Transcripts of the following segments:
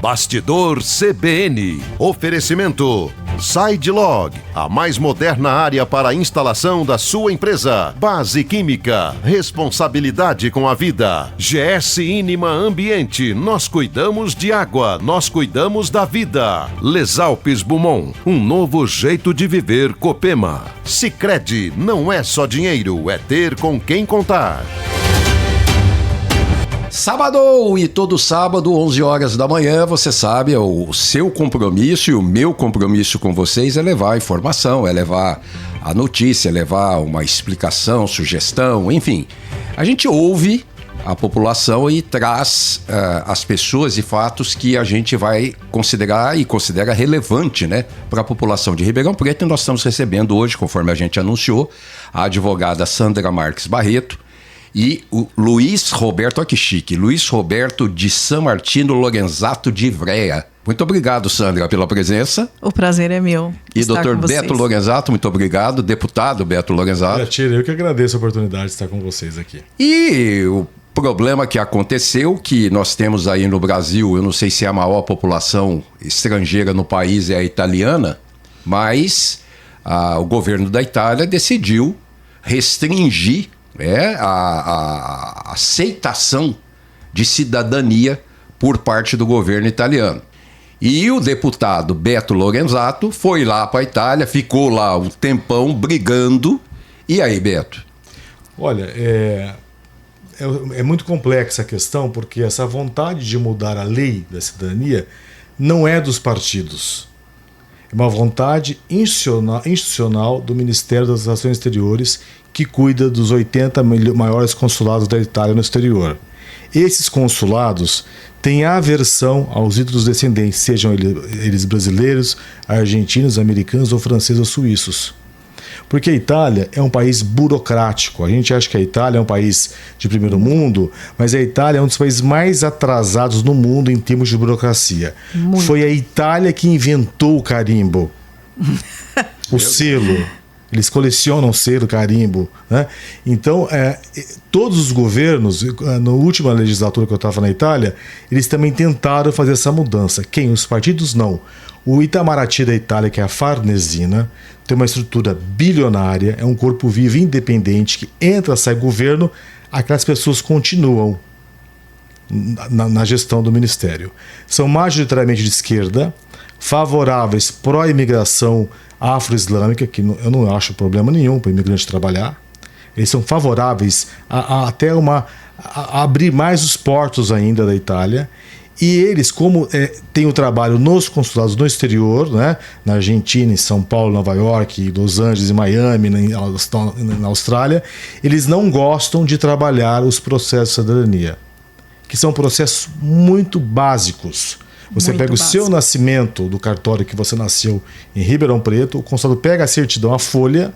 Bastidor CBN. Oferecimento SideLog, a mais moderna área para a instalação da sua empresa. Base Química, responsabilidade com a vida. GS Inima Ambiente, nós cuidamos de água, nós cuidamos da vida. Les Alpes Beaumont, um novo jeito de viver. Copema. Sicredi, não é só dinheiro, é ter com quem contar. Sábado, e todo sábado, 11 horas da manhã, você sabe, o seu compromisso e o meu compromisso com vocês é levar a informação, é levar a notícia, é levar uma explicação, sugestão, enfim. A gente ouve a população e traz as pessoas e fatos que a gente vai considerar e considera relevante, né, para a população de Ribeirão Preto. E nós estamos recebendo hoje, conforme a gente anunciou, a advogada Sandra Marques Barreto e o Luiz Roberto, olha que chique, Luiz Roberto de San Martino Lorenzato de Ivrea. Muito obrigado, Sandra, pela presença. O prazer é meu. E doutor Beto Lorenzato, muito obrigado. Deputado Beto Lorenzato. Eu que agradeço a oportunidade de estar com vocês aqui. E o problema que aconteceu, que nós temos aí no Brasil, eu não sei se é a maior população estrangeira no país, é a italiana, mas o governo da Itália decidiu restringir a aceitação de cidadania por parte do governo italiano. E o deputado Beto Lorenzato foi lá para a Itália, ficou lá um tempão brigando. E aí, Beto? Olha, é muito complexa a questão, porque essa vontade de mudar a lei da cidadania não é dos partidos. É uma vontade institucional do Ministério das Relações Exteriores, que cuida dos 80 maiores consulados da Itália no exterior. Esses consulados têm aversão aos ídolos descendentes, sejam eles brasileiros, argentinos, americanos ou franceses ou suíços. Porque a Itália é um país burocrático. A gente acha que a Itália é um país de primeiro mundo, mas a Itália é um dos países mais atrasados no mundo em termos de burocracia. Muito. Foi a Itália que inventou o carimbo, o selo. Eles colecionam selo, carimbo, né? Então, todos os governos, na última legislatura que eu estava na Itália, eles também tentaram fazer essa mudança. Quem? Os partidos não. O Itamaraty da Itália, que é a Farnesina, tem uma estrutura bilionária, é um corpo vivo independente que entra, sai governo, aquelas pessoas continuam na gestão do ministério. São majoritariamente de esquerda, favoráveis pró-imigração afro-islâmica, que eu não acho problema nenhum para o imigrante trabalhar. Eles são favoráveis a abrir mais os portos ainda da Itália. E eles, como têm o trabalho nos consulados no exterior, né, na Argentina, em São Paulo, Nova York, Los Angeles, em Miami, na Austrália, eles não gostam de trabalhar os processos de cidadania, que são processos muito básicos. Você pega o seu nascimento do cartório que você nasceu em Ribeirão Preto, o consulado pega a certidão, a folha,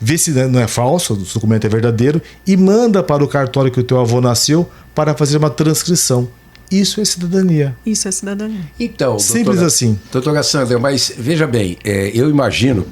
vê se não é falso, o documento é verdadeiro, e manda para o cartório que o teu avô nasceu para fazer uma transcrição. Isso é cidadania. Isso é cidadania. Então, simples assim. Doutora Sandra, mas veja bem, eu imagino,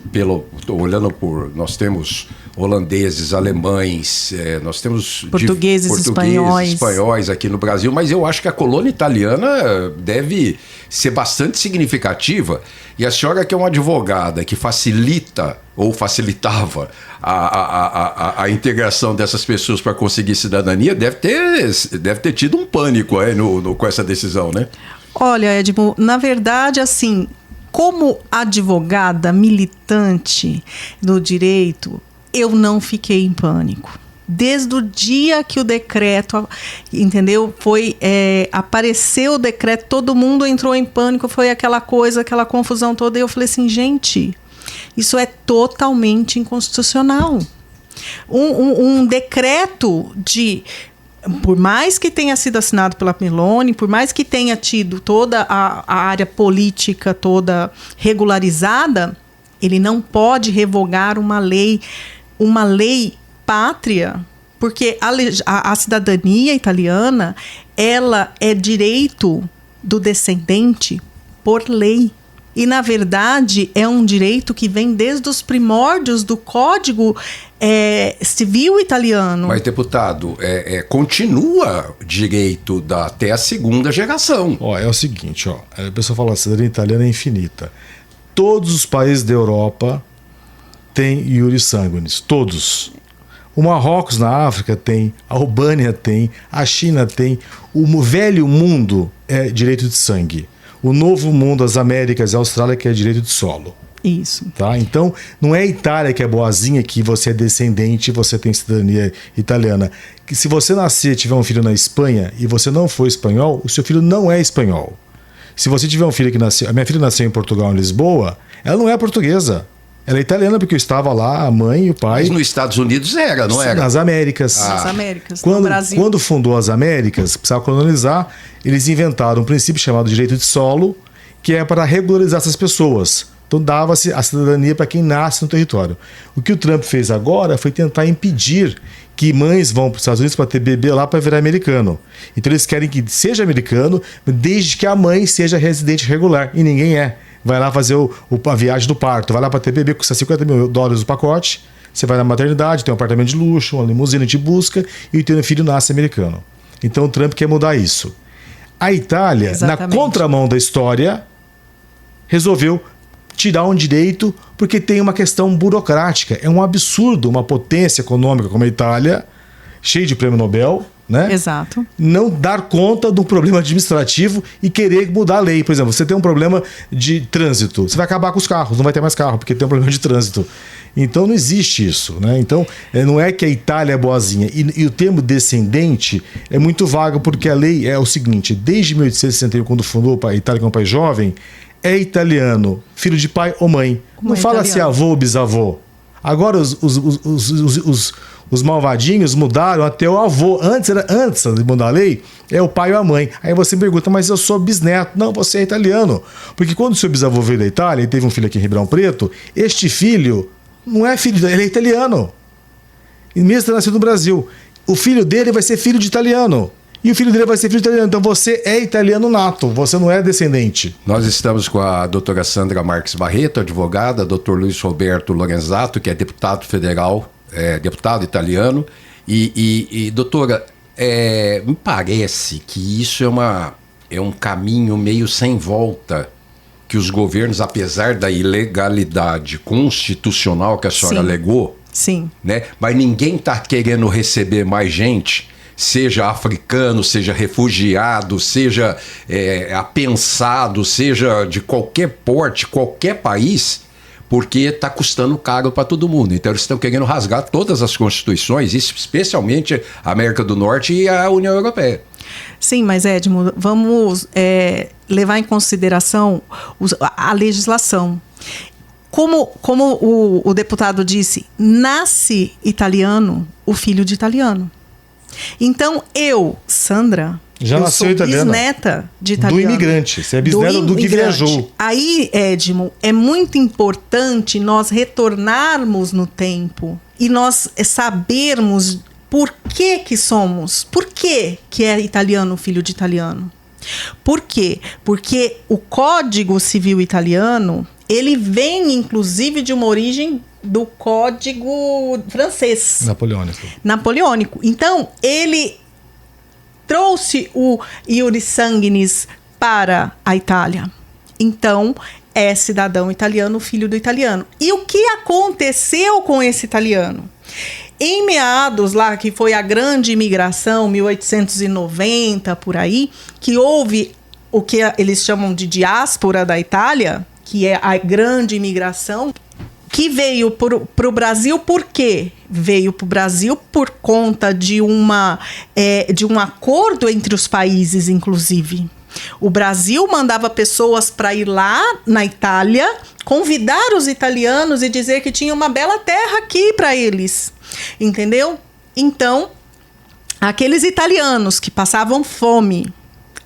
estou olhando por, nós temos holandeses, alemães, nós temos portugueses, espanhóis aqui no Brasil, mas eu acho que a colônia italiana deve ser bastante significativa. E a senhora, que é uma advogada que facilita ou facilitava a integração dessas pessoas para conseguir cidadania, deve ter tido um pânico com essa decisão, né? Olha, Edmo, na verdade, assim, como advogada militante do direito, eu não fiquei em pânico. Desde o dia que o decreto, entendeu? Apareceu o decreto, todo mundo entrou em pânico, foi aquela coisa, aquela confusão toda, e eu falei assim, gente, isso é totalmente inconstitucional. Um decreto por mais que tenha sido assinado pela Meloni, por mais que tenha tido toda a área política toda regularizada, ele não pode revogar uma lei pátria, porque a cidadania italiana, ela é direito do descendente por lei. E, na verdade, é um direito que vem desde os primórdios do Código Civil italiano. Mas, deputado, continua direito até a segunda geração. É o seguinte, a pessoa fala, a cidadania italiana é infinita. Todos os países da Europa têm iuris sanguinis, todos. O Marrocos na África tem, a Albânia tem, a China tem. O velho mundo é direito de sangue. O novo mundo, as Américas e a Austrália, que é direito de solo. Isso. Tá? Então, não é a Itália que é boazinha, que você é descendente e você tem cidadania italiana. Que se você nascer e tiver um filho na Espanha e você não for espanhol, o seu filho não é espanhol. Se você tiver um filho que nasceu... A minha filha nasceu em Portugal, em Lisboa, ela não é portuguesa. Ela é italiana porque eu estava lá, a mãe e o pai... Mas nos Estados Unidos era, não era? Nas Américas. Nas Américas, no Brasil. Quando fundou as Américas, precisava colonizar, eles inventaram um princípio chamado direito de solo, que é para regularizar essas pessoas. Então dava-se a cidadania para quem nasce no território. O que o Trump fez agora foi tentar impedir que mães vão para os Estados Unidos para ter bebê lá para virar americano. Então eles querem que seja americano, desde que a mãe seja residente regular. E ninguém é. Vai lá fazer a viagem do parto, vai lá para ter bebê, custa $50 mil o pacote, você vai na maternidade, tem um apartamento de luxo, uma limusine te busca e o teu filho nasce americano. Então o Trump quer mudar isso. A Itália, exatamente, na contramão da história, resolveu tirar um direito porque tem uma questão burocrática. É um absurdo uma potência econômica como a Itália, cheia de prêmio Nobel, né? Exato. Não dar conta do problema administrativo e querer mudar a lei. Por exemplo, você tem um problema de trânsito, você vai acabar com os carros, não vai ter mais carro, porque tem um problema de trânsito. Então não existe isso, né? Então não é que a Itália é boazinha. E o termo descendente é muito vago, porque a lei é o seguinte: desde 1861, quando fundou a Itália, que é um país jovem, é italiano, filho de pai ou mãe. Não fala se avô ou bisavô. Agora os malvadinhos mudaram até o avô. Antes de mudar a lei, é o pai ou a mãe. Aí você pergunta, mas eu sou bisneto. Não, você é italiano. Porque quando o seu bisavô veio da Itália e teve um filho aqui em Ribeirão Preto, este filho não é filho dele, ele é italiano. E mesmo ter nascido no Brasil. O filho dele vai ser filho de italiano. E o filho dele vai ser filho de italiano. Então você é italiano nato, você não é descendente. Nós estamos com a doutora Sandra Marques Barreto, advogada, doutor Luiz Roberto Lorenzato, que é deputado federal, deputado italiano. E doutora, me parece que isso é um caminho meio sem volta, que os governos, apesar da ilegalidade constitucional que a senhora alegou, sim, né, mas ninguém está querendo receber mais gente, seja africano, seja refugiado, seja apensado, seja de qualquer porte, qualquer país, porque está custando caro para todo mundo. Então eles estão querendo rasgar todas as constituições, especialmente a América do Norte e a União Europeia. Sim, mas Edmo, vamos levar em consideração a legislação. Como o deputado disse, nasce italiano o filho de italiano. Então, Sandra, já nasceu sou italiana, bisneta de italiano. Do imigrante, você é bisneta do que viajou. Aí, Edmo, é muito importante nós retornarmos no tempo e nós sabermos por que somos, por que é italiano o filho de italiano. Por quê? Porque o Código Civil italiano, ele vem, inclusive, de uma origem do Código francês. Napoleônico. Então, ele trouxe o iuris sanguinis para a Itália. Então, é cidadão italiano, filho do italiano. E o que aconteceu com esse italiano? Em meados lá, que foi a grande imigração, 1890, por aí, que houve o que eles chamam de diáspora da Itália, que é a grande imigração, que veio para o Brasil por quê? Veio para o Brasil por conta de um acordo entre os países, inclusive. O Brasil mandava pessoas para ir lá na Itália, convidar os italianos e dizer que tinha uma bela terra aqui para eles. Entendeu? Então, aqueles italianos que passavam fome,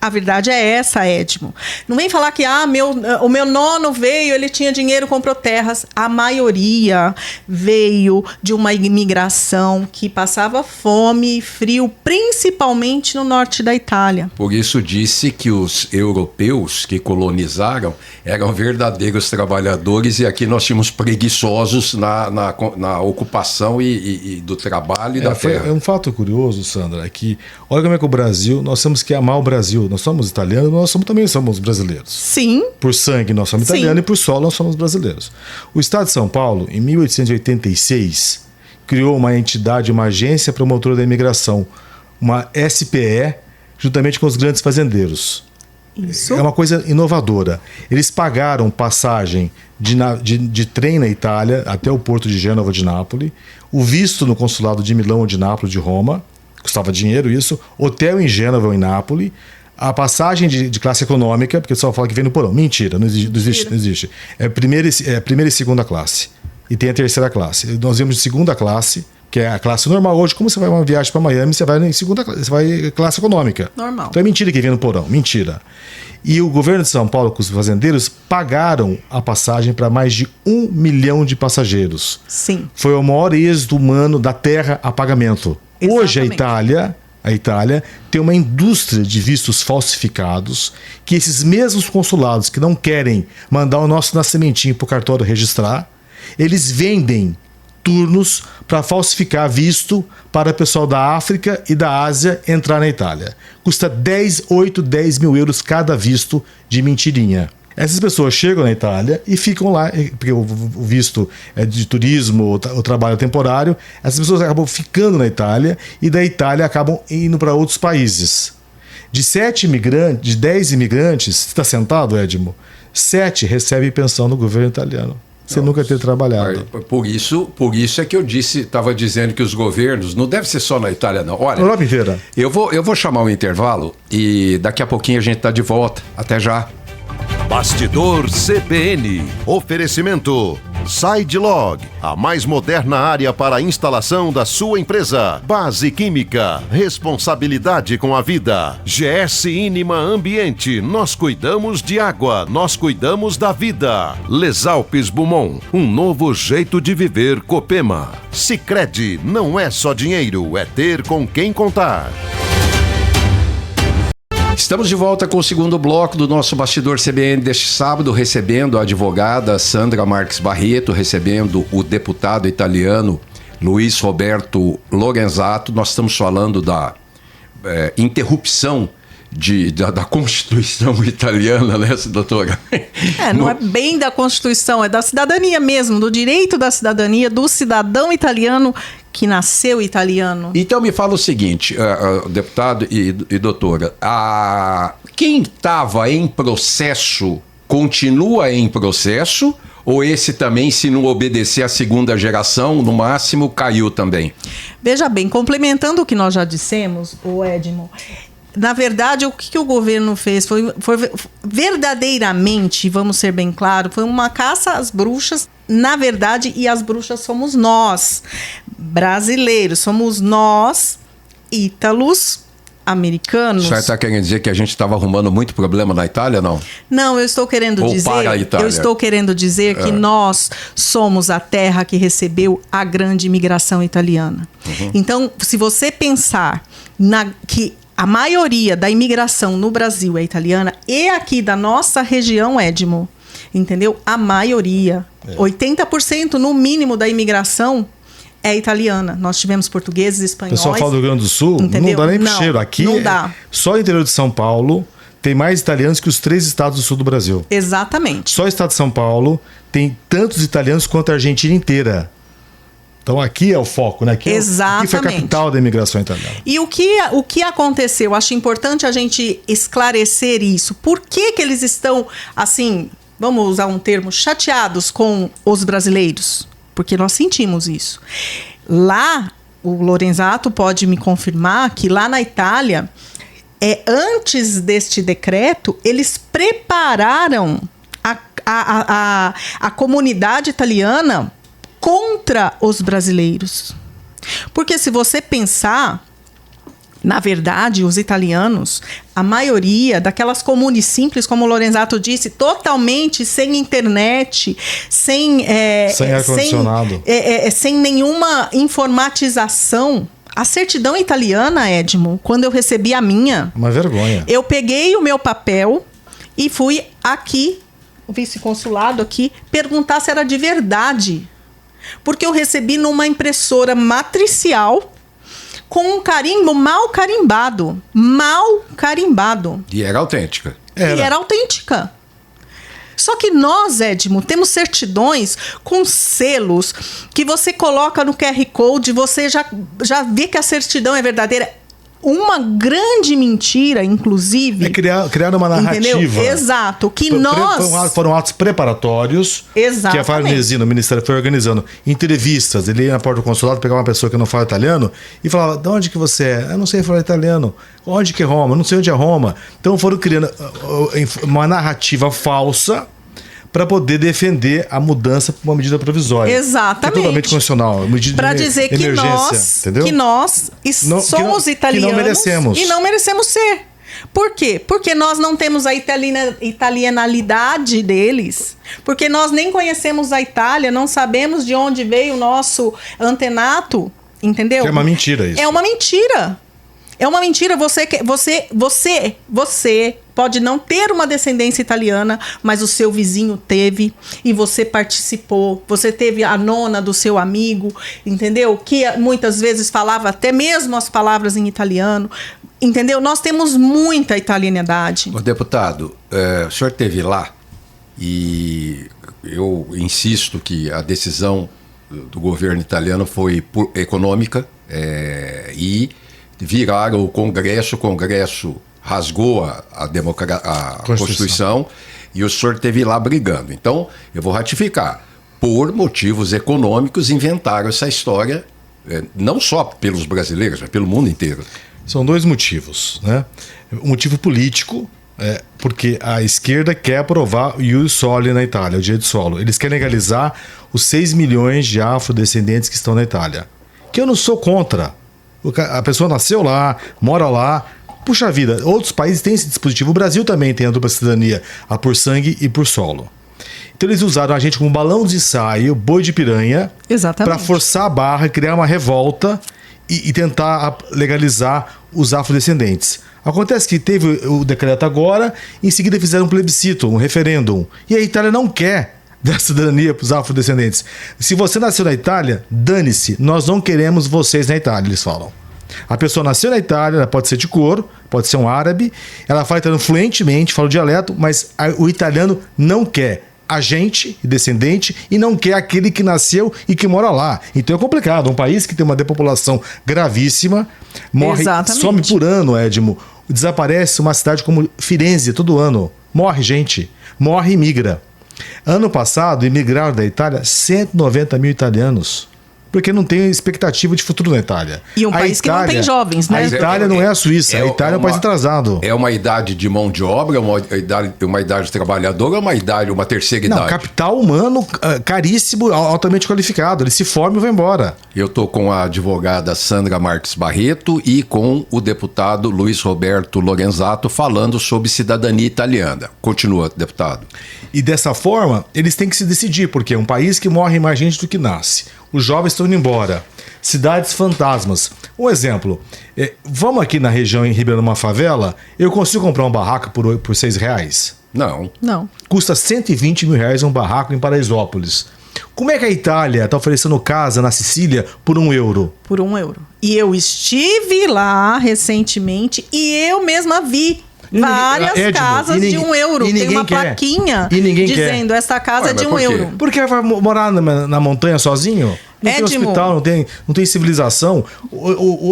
A verdade é essa, Edmo. Não vem falar que o meu nono veio, ele tinha dinheiro, comprou terras. A maioria veio de uma imigração que passava fome e frio, principalmente no norte da Itália. Por isso disse que os europeus que colonizaram eram verdadeiros trabalhadores e aqui nós tínhamos preguiçosos na ocupação e do trabalho e da terra. É um fato curioso, Sandra, é que olha como é que o Brasil, nós temos que amar o Brasil. Nós somos italianos, também somos brasileiros. Sim. Por sangue nós somos italianos. Sim. E por solo nós somos brasileiros. O Estado de São Paulo, em 1886, criou uma entidade, uma agência promotora da imigração, uma SPE, juntamente com os grandes fazendeiros. Isso. É uma coisa inovadora. Eles pagaram passagem de trem na Itália até o porto de Gênova de Nápoles, o visto no consulado de Milão ou de Nápoles de Roma, custava dinheiro isso, hotel em Gênova ou em Nápoles, a passagem de classe econômica, porque o pessoal fala que vem no porão. Mentira, não existe. É primeira e segunda classe. E tem a terceira classe. Nós vimos de segunda classe, que é a classe normal. Hoje, como você vai uma viagem para Miami, você vai em segunda classe, você vai classe econômica. Normal. Então é mentira que vem no porão, mentira. E o governo de São Paulo, com os fazendeiros, pagaram a passagem para mais de 1 milhão de passageiros. Sim. Foi o maior êxito humano da Terra a pagamento. Exatamente. Hoje a Itália tem uma indústria de vistos falsificados que esses mesmos consulados que não querem mandar o nosso nascimentinho para o cartório registrar, eles vendem turnos para falsificar visto para o pessoal da África e da Ásia entrar na Itália. Custa 10 mil euros cada visto de mentirinha. Essas pessoas chegam na Itália e ficam lá, porque o visto é de turismo, o trabalho temporário. Essas pessoas acabam ficando na Itália e da Itália acabam indo para outros países. De 10 imigrantes, você está sentado, Edmo? 7 recebem pensão no governo italiano. Você nunca ter trabalhado. Por isso é que eu estava dizendo que os governos, não deve ser só na Itália, não. Olha, Europa inteira. Eu vou chamar um intervalo e daqui a pouquinho a gente está de volta. Até já. Bastidor CBN. Oferecimento SideLog, a mais moderna área para a instalação da sua empresa. Base Química, responsabilidade com a vida. GS Inima Ambiente, nós cuidamos de água, nós cuidamos da vida. Les Alpes Beaumont, um novo jeito de viver. Copema. Sicredi, não é só dinheiro, é ter com quem contar. Estamos de volta com o segundo bloco do nosso Bastidor CBN deste sábado, recebendo a advogada Sandra Marques Barreto, recebendo o deputado italiano Luiz Roberto Lorenzato. Nós estamos falando da interrupção da Constituição italiana, né, doutora? Não é bem da Constituição, é da cidadania mesmo, do direito da cidadania, do cidadão italiano que nasceu italiano. Então me fala o seguinte, deputado e doutora, quem estava em processo continua em processo ou esse também, se não obedecer à segunda geração, no máximo caiu também? Veja bem, complementando o que nós já dissemos, o Edmo, na verdade, o que o governo fez foi verdadeiramente, vamos ser bem claros, foi uma caça às bruxas, na verdade, e as bruxas somos nós, brasileiros, somos nós, ítalos, americanos. Você está querendo dizer que a gente estava arrumando muito problema na Itália, não? Não, eu estou querendo dizer que nós somos a terra que recebeu a grande imigração italiana. Uhum. Então, se você pensar que a maioria da imigração no Brasil é italiana e aqui da nossa região, Edmo, entendeu? A maioria, 80% no mínimo da imigração é italiana. Nós tivemos portugueses, espanhóis. O pessoal fala do Rio Grande do Sul, entendeu? Não dá nem pro cheiro. Aqui, não dá. Só o interior de São Paulo tem mais italianos que os 3 estados do sul do Brasil. Exatamente. Só o estado de São Paulo tem tantos italianos quanto a Argentina inteira. Então aqui é o foco, né? Aqui foi a capital da imigração italiana. E o que aconteceu? Acho importante a gente esclarecer isso. Por que eles estão, assim, vamos usar um termo, chateados com os brasileiros? Porque nós sentimos isso. Lá, o Lorenzato pode me confirmar que lá na Itália, antes deste decreto, eles prepararam a comunidade italiana contra os brasileiros. Porque se você pensar, Na verdade, os italianos, a maioria daquelas comunes simples, como o Lorenzato disse, totalmente sem internet, sem ar-condicionado, sem nenhuma informatização. A certidão italiana, Edmo, quando eu recebi a minha... Uma vergonha. Eu peguei o meu papel e fui aqui, o vice-consulado aqui, perguntar se era de verdade. Porque eu recebi numa impressora matricial... com um carimbo mal carimbado. Mal carimbado. E era autêntica. E era autêntica. Só que nós, Edmo, temos certidões com selos que você coloca no QR Code, você já vê que a certidão é verdadeira. Uma grande mentira, inclusive... criar uma narrativa. Entendeu? Exato. Que foram atos preparatórios. Exatamente. Que a Farnesina, o Ministério, foi organizando entrevistas. Ele ia na porta do consulado, pegava uma pessoa que não fala italiano e falava, de onde que você é? Eu não sei falar italiano. Onde que é Roma? Eu não sei onde é Roma. Então foram criando uma narrativa falsa para poder defender a mudança por uma medida provisória. Exatamente. Que é totalmente constitucional. Para dizer que nós somos italianos que não merecemos. E não merecemos ser. Por quê? Porque nós não temos a italianalidade deles. Porque nós nem conhecemos a Itália, não sabemos de onde veio o nosso antenato. Entendeu? Que é uma mentira isso. É uma mentira. É uma mentira. Você pode não ter uma descendência italiana, mas o seu vizinho teve e você participou. Você teve a nona do seu amigo, entendeu? Que muitas vezes falava até mesmo as palavras em italiano. Entendeu? Nós temos muita italianidade. Ô, deputado, o senhor esteve lá e eu insisto que a decisão do governo italiano foi econômica e viraram o Congresso rasgou a Constituição e o senhor esteve lá brigando. Então, eu vou ratificar. Por motivos econômicos, inventaram essa história, não só pelos brasileiros, mas pelo mundo inteiro. São dois motivos, né? Um motivo político, porque a esquerda quer aprovar o ius soli na Itália, o direito de solo. Eles querem legalizar os 6 milhões de afrodescendentes que estão na Itália. Que eu não sou contra. A pessoa nasceu lá, mora lá. Puxa vida, outros países têm esse dispositivo. O Brasil também tem a dupla cidadania, a por sangue e por solo. Então eles usaram a gente como balão de ensaio, boi de piranha, para forçar a barra, criar uma revolta e tentar legalizar os afrodescendentes. Acontece que teve o decreto agora, em seguida fizeram um plebiscito, um referêndum. E a Itália não quer dar cidadania para os afrodescendentes. Se você nasceu na Itália, dane-se, nós não queremos vocês na Itália, eles falam. A pessoa nasceu na Itália, ela pode ser de cor, pode ser um árabe, ela fala italiano fluentemente, fala o dialeto, mas o italiano não quer agente e descendente e não quer aquele que nasceu e que mora lá. Então é complicado. Um país que tem uma depopulação gravíssima, some por ano, Edmo. Desaparece uma cidade como Firenze todo ano. Morre gente, morre e migra. Ano passado, imigraram da Itália 190 mil italianos. Porque não tem expectativa de futuro na Itália. E um país que não tem jovens, né? A Itália não é a Suíça, a Itália é um país atrasado. É uma idade de mão de obra, uma idade trabalhadora, uma terceira idade? Não, capital humano caríssimo, altamente qualificado. Ele se forma e vai embora. Eu estou com a advogada Sandra Marques Barreto e com o deputado Luiz Roberto Lorenzato falando sobre cidadania italiana. Continua, deputado. E dessa forma, eles têm que se decidir, porque é um país que morre mais gente do que nasce. Os jovens estão indo embora. Cidades fantasmas. Um exemplo. Vamos aqui na região, em Ribeirão, numa favela, eu consigo comprar um barraco por R$6? Não. Custa R$120 mil um barraco em Paraisópolis. Como é que a Itália está oferecendo casa na Sicília por €1? Por €1. E eu estive lá recentemente e eu mesma vi várias casas de €1. Tem uma plaquinha dizendo essa casa é de €1. Por que vai morar na montanha sozinho? Não tem hospital, não tem civilização.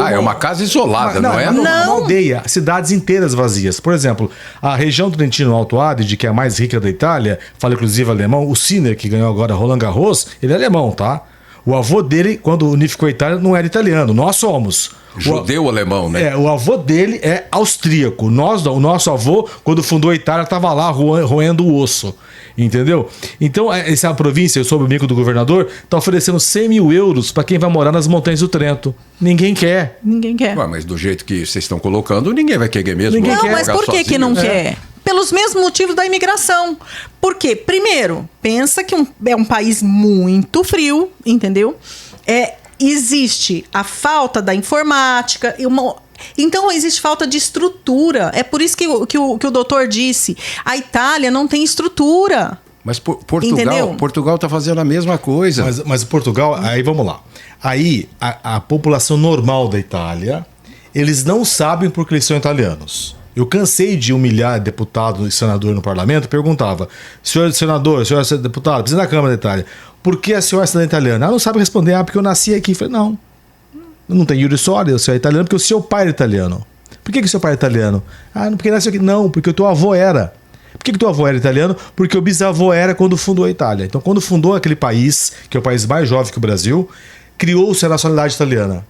É uma casa isolada, não é? Uma aldeia, cidades inteiras vazias. Por exemplo, a região Trentino-Alto Adige, que é a mais rica da Itália, fala inclusive alemão, o Sinner, que ganhou agora Roland Garros, ele é alemão, tá? O avô dele, quando unificou a Itália, não era italiano. Nós somos. Judeu-alemão, né? O avô dele é austríaco. O nosso avô, quando fundou a Itália, estava lá roendo o osso. Entendeu? Então, essa província, sob o bico do governador, está oferecendo 100 mil euros para quem vai morar nas montanhas do Trento. Ninguém quer. Ninguém quer. Ué, mas do jeito que vocês estão colocando, ninguém vai querer mesmo. Ninguém Não, quer mas por que não quer? Pelos mesmos motivos da imigração. Por quê? Primeiro, pensa que é um país muito frio, entendeu? Existe a falta da informática, então existe falta de estrutura. É por isso que o doutor disse, a Itália não tem estrutura. Mas Portugal está fazendo a mesma coisa. Mas Portugal, aí vamos lá. Aí a população normal da Itália, eles não sabem porque eles são italianos. Eu cansei de humilhar deputado e senador no parlamento, perguntava, senhor senador, senhor deputado, presidente da Câmara da Itália, por que a senhora é cidadã italiana? Não sabe responder, porque eu nasci aqui. Eu falei, não tem iure soli, eu sou italiano porque o seu pai era italiano. Por que o seu pai é italiano? Porque nasceu aqui. Não, porque o teu avô era. Por que o teu avô era italiano? Porque o bisavô era quando fundou a Itália. Então, quando fundou aquele país, que é o país mais jovem que o Brasil, criou-se a nacionalidade italiana.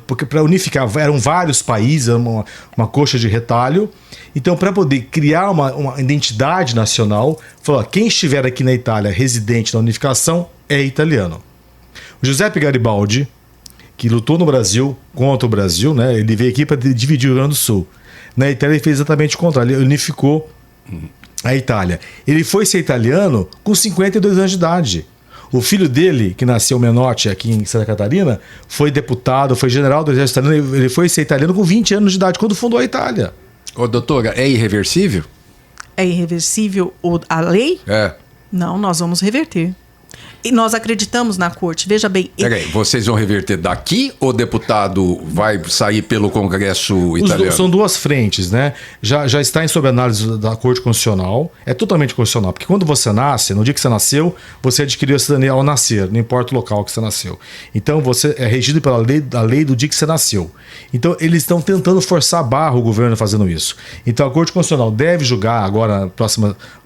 Porque para unificar, eram vários países, uma coxa de retalho. Então, para poder criar uma identidade nacional, falou: quem estiver aqui na Itália residente na unificação é italiano. O Giuseppe Garibaldi, que lutou no Brasil contra o Brasil, né? Ele veio aqui para dividir o Rio Grande do Sul. Na Itália ele fez exatamente o contrário, ele unificou a Itália. Ele foi ser italiano com 52 anos de idade. O filho dele, que nasceu Menotti aqui em Santa Catarina, foi deputado, foi general do exército italiano, ele foi ser italiano com 20 anos de idade, quando fundou a Itália. Ô, doutora, é irreversível? É irreversível a lei? É. Não, nós vamos reverter. E nós acreditamos na corte. Veja bem... Peraí, vocês vão reverter daqui ou o deputado vai sair pelo Congresso italiano? São duas frentes, né? Já está em sob análise da Corte Constitucional. É totalmente constitucional, porque quando você nasce, no dia que você nasceu, você adquiriu a cidadania ao nascer, não importa o local que você nasceu. Então você é regido pela lei do dia que você nasceu. Então eles estão tentando forçar a barra o governo fazendo isso. Então a Corte Constitucional deve julgar agora,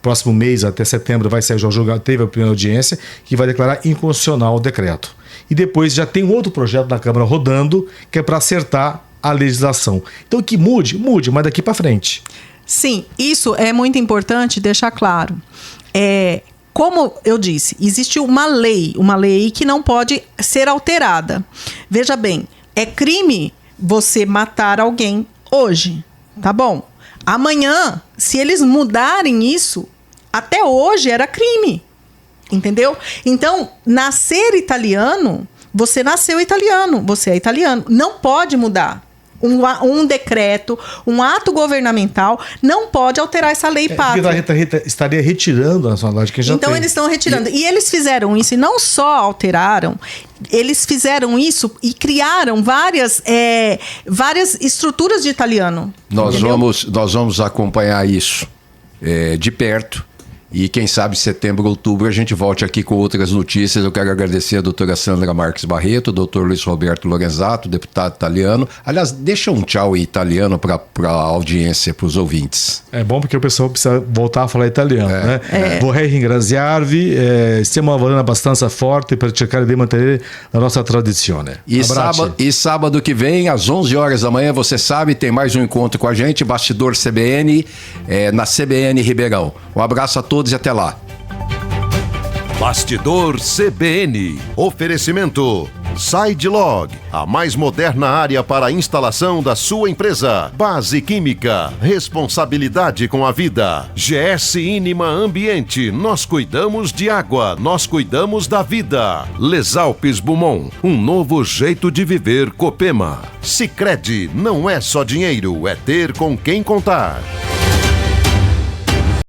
próximo mês, até setembro, vai sair julgar, teve a primeira audiência, que vai declarar inconstitucional o decreto. E depois já tem outro projeto na Câmara rodando, que é para acertar a legislação. Então que mude, mas daqui para frente. Sim, isso é muito importante deixar claro. Como eu disse, existe uma lei que não pode ser alterada. Veja bem, é crime você matar alguém hoje, tá bom? Amanhã, se eles mudarem isso, até hoje era crime. Entendeu? Então, nascer italiano, você nasceu italiano, você é italiano. Não pode mudar. Um decreto, um ato governamental não pode alterar essa lei pátria. Estaria retirando a nacionalidade que já então tem. Eles estão retirando. E eles fizeram isso, e não só alteraram, eles fizeram isso e criaram várias estruturas de italiano. Nós vamos acompanhar isso de perto. E quem sabe setembro, outubro, a gente volte aqui com outras notícias. Eu quero agradecer a doutora Sandra Marques Barreto, o doutor Luiz Roberto Lorenzato, deputado italiano. Aliás, deixa um tchau em italiano para a audiência, para os ouvintes. É bom porque o pessoal precisa voltar a falar italiano, né? Vorrei ringraziarvi, stiamo lavorando abbastanza forte per cercare di mantenere la nostra tradizione. E sábado que vem, às 11 horas da manhã, você sabe, tem mais um encontro com a gente, Bastidor CBN, na CBN Ribeirão. Um abraço a todos e até lá. Bastidor CBN. Oferecimento SideLog, a mais moderna área para a instalação da sua empresa. Base Química, responsabilidade com a vida. GS Inima Ambiente, nós cuidamos de água, nós cuidamos da vida. Les Alpes Beaumont, um novo jeito de viver. Copema. Sicredi, não é só dinheiro, é ter com quem contar.